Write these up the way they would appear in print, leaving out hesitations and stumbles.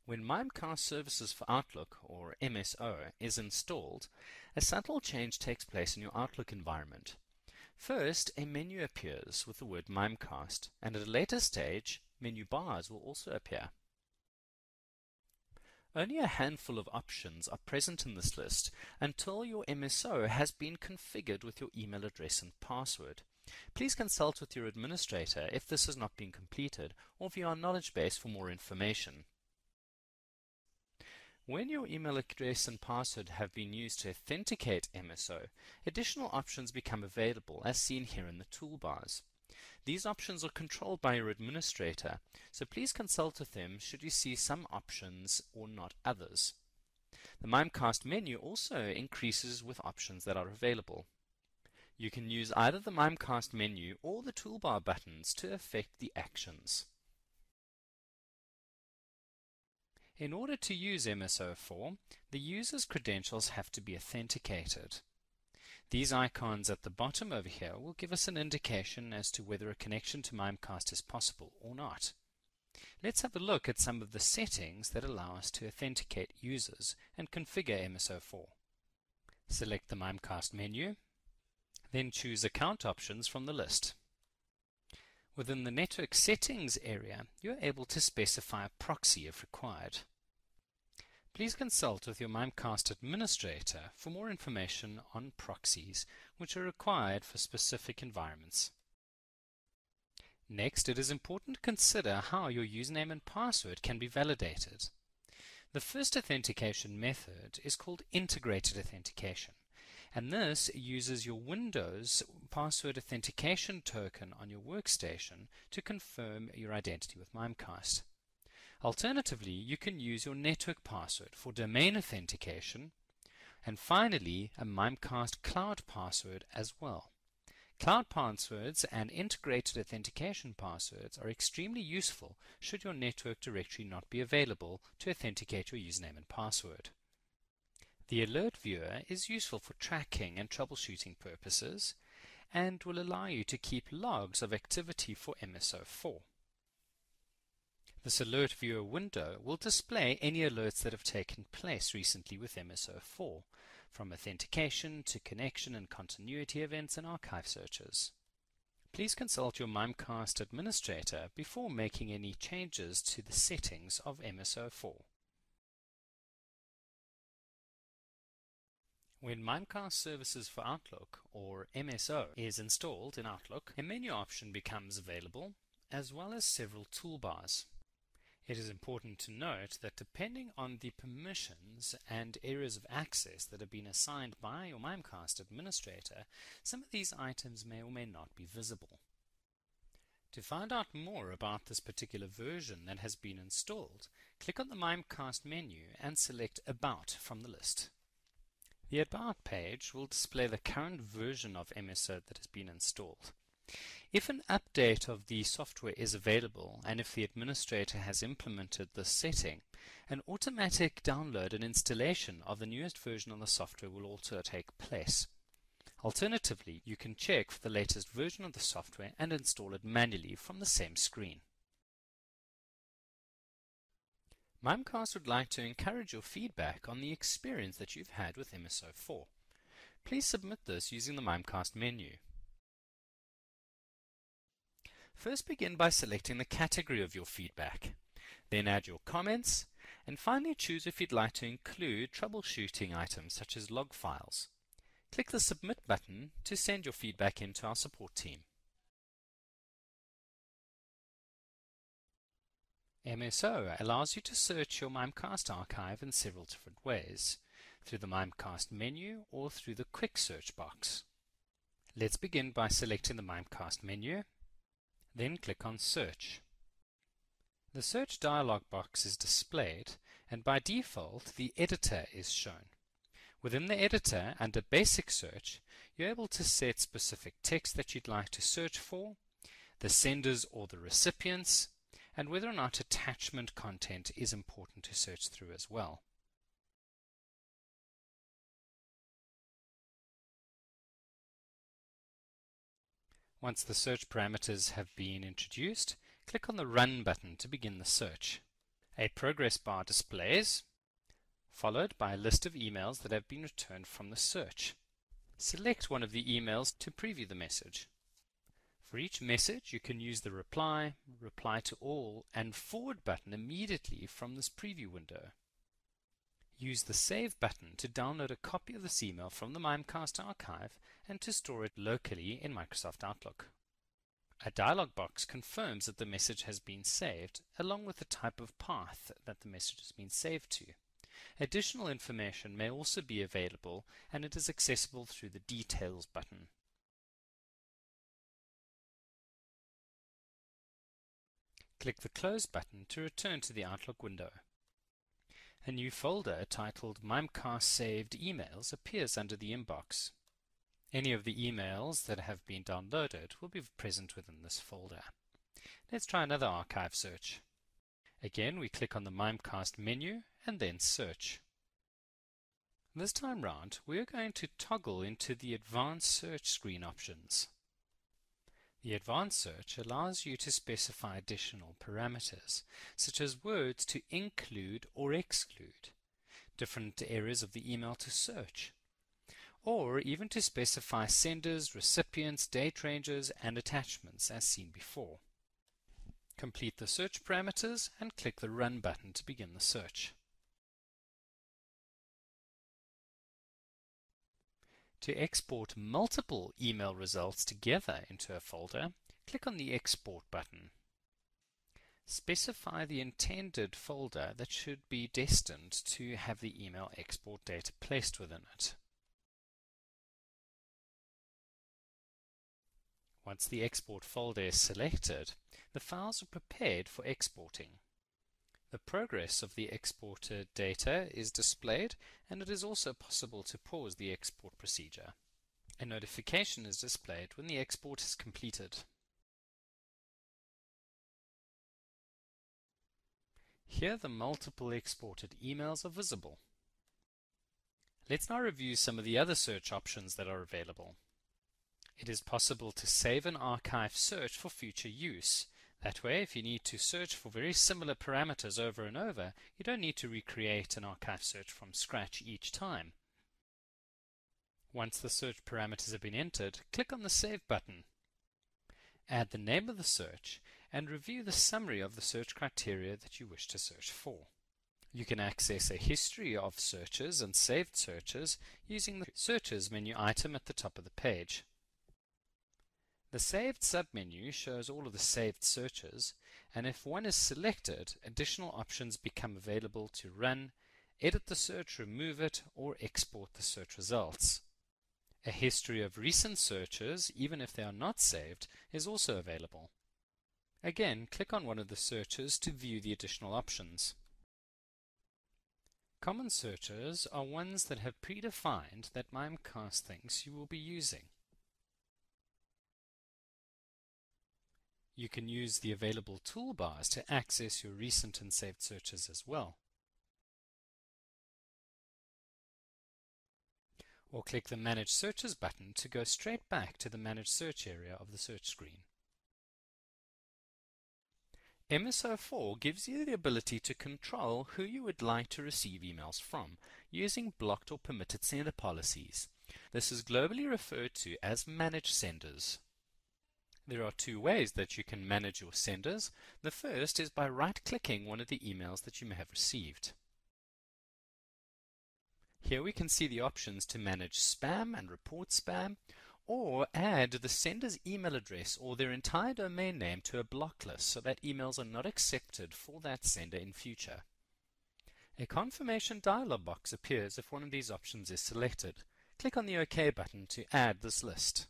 When Mimecast Services for Outlook, or MSO, is installed, a subtle change takes place in your Outlook environment. First, a menu appears with the word Mimecast, and at a later stage, menu bars will also appear. Only a handful of options are present in this list until your MSO has been configured with your email address and password. Please consult with your administrator if this has not been completed or view our knowledge base for more information. When your email address and password have been used to authenticate MSO, additional options become available as seen here in the toolbars. These options are controlled by your administrator, so please consult with them should you see some options or not others. The Mimecast menu also increases with options that are available. You can use either the Mimecast menu or the toolbar buttons to affect the actions. In order to use MSO4, the user's credentials have to be authenticated. These icons at the bottom over here will give us an indication as to whether a connection to Mimecast is possible or not. Let's have a look at some of the settings that allow us to authenticate users and configure MSO4. Select the Mimecast menu, then choose Account Options from the list. Within the Network Settings area, you are able to specify a proxy if required. Please consult with your Mimecast administrator for more information on proxies, which are required for specific environments. Next, it is important to consider how your username and password can be validated. The first authentication method is called integrated authentication, and this uses your Windows password authentication token on your workstation to confirm your identity with Mimecast. Alternatively, you can use your network password for domain authentication, and finally a Mimecast cloud password as well. Cloud passwords and integrated authentication passwords are extremely useful should your network directory not be available to authenticate your username and password. The Alert Viewer is useful for tracking and troubleshooting purposes and will allow you to keep logs of activity for MSO4. This Alert Viewer window will display any alerts that have taken place recently with MSO4, from authentication to connection and continuity events and archive searches. Please consult your Mimecast administrator before making any changes to the settings of MSO4. When Mimecast Services for Outlook, or MSO, is installed in Outlook, a menu option becomes available, as well as several toolbars. It is important to note that depending on the permissions and areas of access that have been assigned by your Mimecast administrator, some of these items may or may not be visible. To find out more about this particular version that has been installed, click on the Mimecast menu and select About from the list. The About page will display the current version of MSO that has been installed. If an update of the software is available, and if the administrator has implemented this setting, an automatic download and installation of the newest version of the software will also take place. Alternatively, you can check for the latest version of the software and install it manually from the same screen. Mimecast would like to encourage your feedback on the experience that you've had with MSO4. Please submit this using the Mimecast menu. First, begin by selecting the category of your feedback. Then add your comments, and finally choose if you'd like to include troubleshooting items such as log files. Click the Submit button to send your feedback in to our support team. MSO allows you to search your Mimecast archive in several different ways, through the Mimecast menu or through the quick search box. Let's begin by selecting the Mimecast menu, then click on Search. The Search dialog box is displayed, and by default the editor is shown. Within the editor, under Basic Search, you're able to set specific text that you'd like to search for, the senders or the recipients, and whether or not attachment content is important to search through as well. Once the search parameters have been introduced, click on the Run button to begin the search. A progress bar displays, followed by a list of emails that have been returned from the search. Select one of the emails to preview the message. For each message, you can use the reply, reply to all, and forward button immediately from this preview window. Use the Save button to download a copy of this email from the Mimecast archive and to store it locally in Microsoft Outlook. A dialog box confirms that the message has been saved, along with the type of path that the message has been saved to. Additional information may also be available, and it is accessible through the Details button. Click the Close button to return to the Outlook window. A new folder titled Mimecast Saved Emails appears under the inbox. Any of the emails that have been downloaded will be present within this folder. Let's try another archive search. Again, we click on the Mimecast menu and then Search. This time round, we are going to toggle into the Advanced Search screen options. The Advanced Search allows you to specify additional parameters, such as words to include or exclude, different areas of the email to search, or even to specify senders, recipients, date ranges, and attachments as seen before. Complete the search parameters and click the Run button to begin the search. To export multiple email results together into a folder, click on the Export button. Specify the intended folder that should be destined to have the email export data placed within it. Once the export folder is selected, the files are prepared for exporting. The progress of the exported data is displayed, and it is also possible to pause the export procedure. A notification is displayed when the export is completed. Here the multiple exported emails are visible. Let's now review some of the other search options that are available. It is possible to save an archive search for future use. That way, if you need to search for very similar parameters over and over, you don't need to recreate an archive search from scratch each time. Once the search parameters have been entered, click on the Save button. Add the name of the search and review the summary of the search criteria that you wish to search for. You can access a history of searches and saved searches using the Searches menu item at the top of the page. The Saved submenu shows all of the saved searches, and if one is selected, additional options become available to run, edit the search, remove it, or export the search results. A history of recent searches, even if they are not saved, is also available. Again, click on one of the searches to view the additional options. Common searches are ones that have predefined that Mimecast thinks you will be using. You can use the available toolbars to access your recent and saved searches as well. Or click the Manage Searches button to go straight back to the Manage Search area of the search screen. MSO4 gives you the ability to control who you would like to receive emails from using blocked or permitted sender policies. This is globally referred to as Manage Senders. There are two ways that you can manage your senders. The first is by right-clicking one of the emails that you may have received. Here we can see the options to manage spam and report spam, or add the sender's email address or their entire domain name to a block list so that emails are not accepted for that sender in future. A confirmation dialog box appears if one of these options is selected. Click on the OK button to add this list.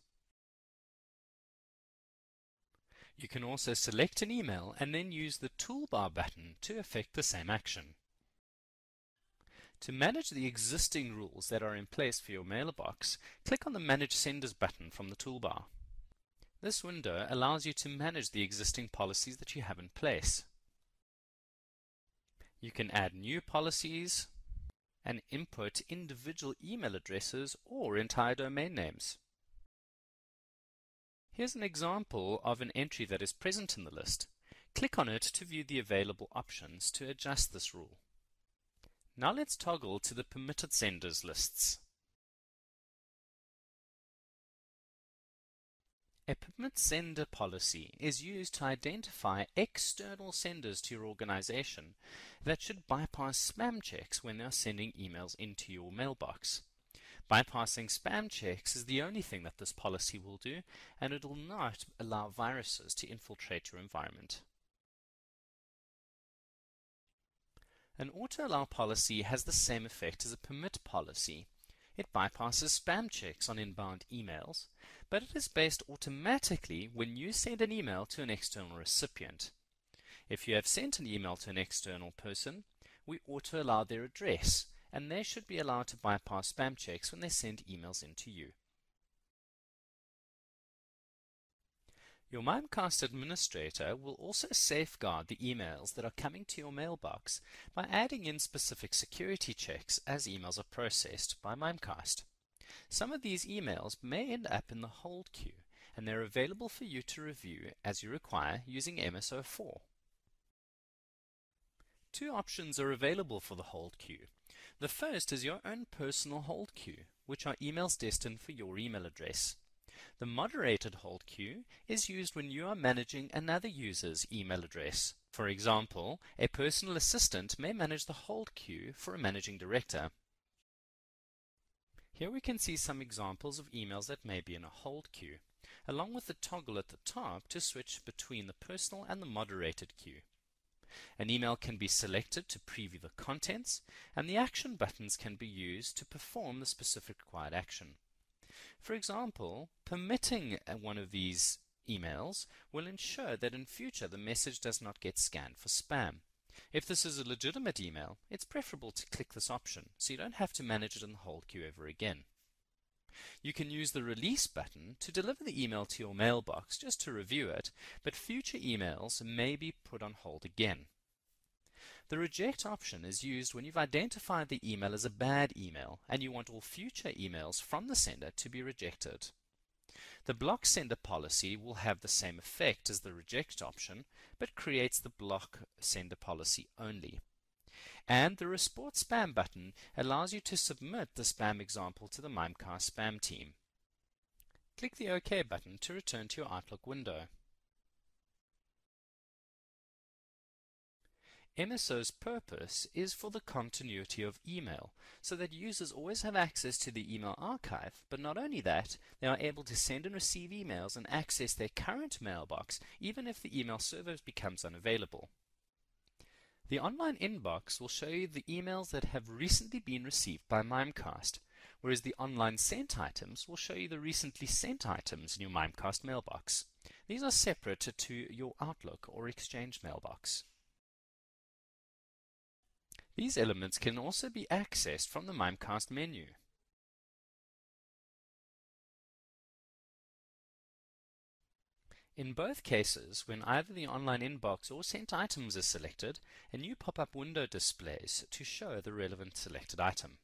You can also select an email and then use the toolbar button to effect the same action. To manage the existing rules that are in place for your mailbox, click on the Manage Senders button from the toolbar. This window allows you to manage the existing policies that you have in place. You can add new policies and input individual email addresses or entire domain names. Here's an example of an entry that is present in the list. Click on it to view the available options to adjust this rule. Now let's toggle to the permitted senders lists. A permit sender policy is used to identify external senders to your organization that should bypass spam checks when they are sending emails into your mailbox. Bypassing spam checks is the only thing that this policy will do, and it will not allow viruses to infiltrate your environment. An auto-allow policy has the same effect as a permit policy. It bypasses spam checks on inbound emails, but it is based automatically when you send an email to an external recipient. If you have sent an email to an external person, we auto-allow their address, and they should be allowed to bypass spam checks when they send emails in to you. Your Mimecast administrator will also safeguard the emails that are coming to your mailbox by adding in specific security checks as emails are processed by Mimecast. Some of these emails may end up in the hold queue, and they're available for you to review as you require using MSO4. Two options are available for the hold queue. The first is your own personal hold queue, which are emails destined for your email address. The moderated hold queue is used when you are managing another user's email address. For example, a personal assistant may manage the hold queue for a managing director. Here we can see some examples of emails that may be in a hold queue, along with the toggle at the top to switch between the personal and the moderated queue. An email can be selected to preview the contents, and the action buttons can be used to perform the specific required action. For example, permitting one of these emails will ensure that in future the message does not get scanned for spam. If this is a legitimate email, it's preferable to click this option so you don't have to manage it in the hold queue ever again. You can use the release button to deliver the email to your mailbox just to review it, but future emails may be put on hold again. The reject option is used when you've identified the email as a bad email and you want all future emails from the sender to be rejected. The block sender policy will have the same effect as the reject option, but creates the block sender policy only. And the report spam button allows you to submit the spam example to the Mimecast spam team. Click the OK button to return to your Outlook window. MSO's purpose is for the continuity of email, so that users always have access to the email archive, but not only that, they are able to send and receive emails and access their current mailbox even if the email server becomes unavailable. The online inbox will show you the emails that have recently been received by Mimecast, whereas the online sent items will show you the recently sent items in your Mimecast mailbox. These are separate to your Outlook or Exchange mailbox. These elements can also be accessed from the Mimecast menu. In both cases, when either the online inbox or sent items is selected, a new pop-up window displays to show the relevant selected item.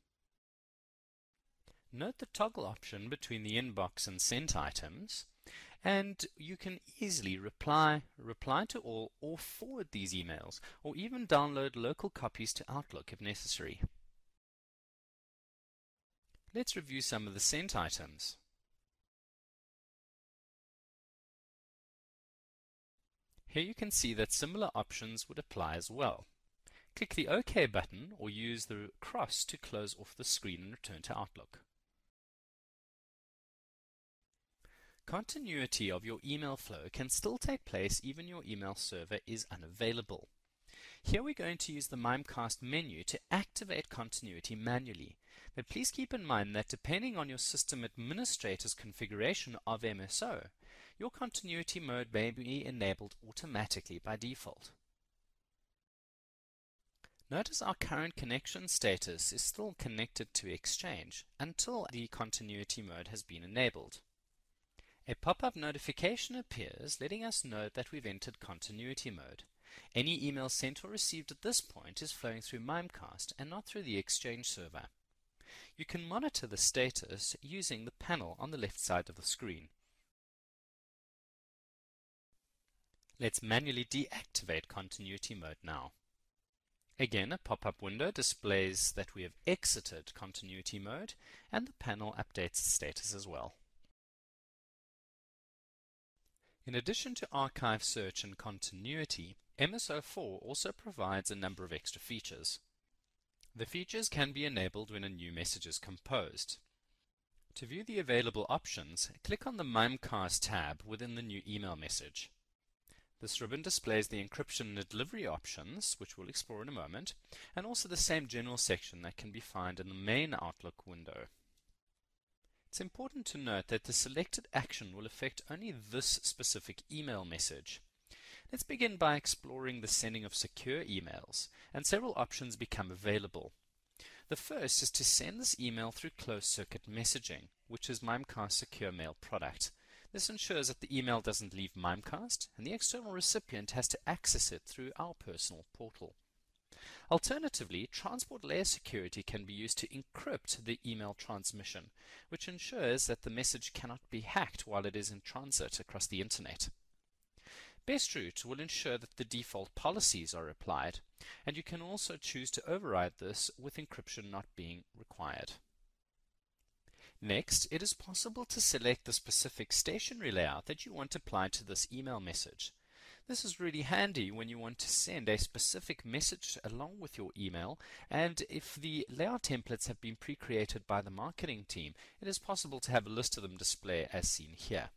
Note the toggle option between the inbox and sent items, and you can easily reply to all, or forward these emails, or even download local copies to Outlook if necessary. Let's review some of the sent items. Here you can see that similar options would apply as well. Click the OK button or use the cross to close off the screen and return to Outlook. Continuity of your email flow can still take place even your email server is unavailable. Here we're going to use the Mimecast menu to activate continuity manually, but please keep in mind that depending on your system administrator's configuration of MSO, your continuity mode may be enabled automatically by default. Notice our current connection status is still connected to Exchange until the continuity mode has been enabled. A pop-up notification appears letting us know that we've entered continuity mode. Any email sent or received at this point is flowing through Mimecast and not through the Exchange server. You can monitor the status using the panel on the left side of the screen. Let's manually deactivate continuity mode now. Again, a pop-up window displays that we have exited continuity mode, and the panel updates the status as well. In addition to archive search and continuity, MSO4 also provides a number of extra features. The features can be enabled when a new message is composed. To view the available options, click on the Mimecast tab within the new email message. This ribbon displays the encryption and delivery options, which we'll explore in a moment, and also the same general section that can be found in the main Outlook window. It's important to note that the selected action will affect only this specific email message. Let's begin by exploring the sending of secure emails, and several options become available. The first is to send this email through closed-circuit messaging, which is Mimecast's secure mail product. This ensures that the email doesn't leave Mimecast, and the external recipient has to access it through our personal portal. Alternatively, transport layer security can be used to encrypt the email transmission, which ensures that the message cannot be hacked while it is in transit across the internet. Best route will ensure that the default policies are applied, and you can also choose to override this with encryption not being required. Next, it is possible to select the specific stationery layout that you want applied to this email message. This is really handy when you want to send a specific message along with your email, and if the layout templates have been pre-created by the marketing team, it is possible to have a list of them display as seen here.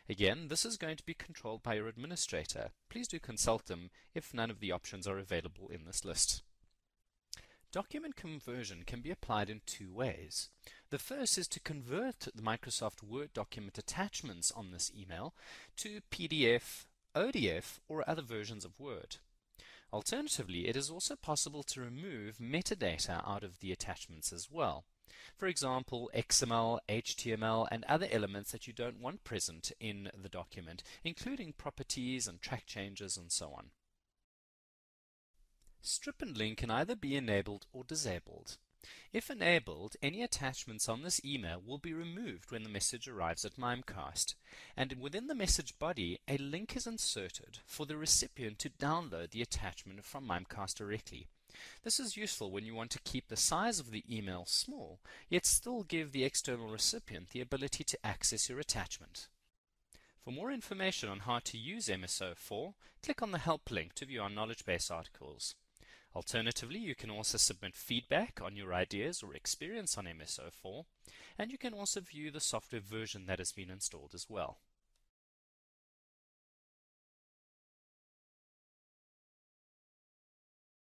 Again, this is going to be controlled by your administrator. Please do consult them if none of the options are available in this list. Document conversion can be applied in two ways. The first is to convert the Microsoft Word document attachments on this email to PDF, ODF, or other versions of Word. Alternatively, it is also possible to remove metadata out of the attachments as well. For example, XML, HTML, and other elements that you don't want present in the document, including properties and track changes and so on. Strip and link can either be enabled or disabled. If enabled, any attachments on this email will be removed when the message arrives at Mimecast, and within the message body, a link is inserted for the recipient to download the attachment from Mimecast directly. This is useful when you want to keep the size of the email small, yet still give the external recipient the ability to access your attachment. For more information on how to use MSO4, click on the Help link to view our knowledge base articles. Alternatively, you can also submit feedback on your ideas or experience on MSO4, and you can also view the software version that has been installed as well.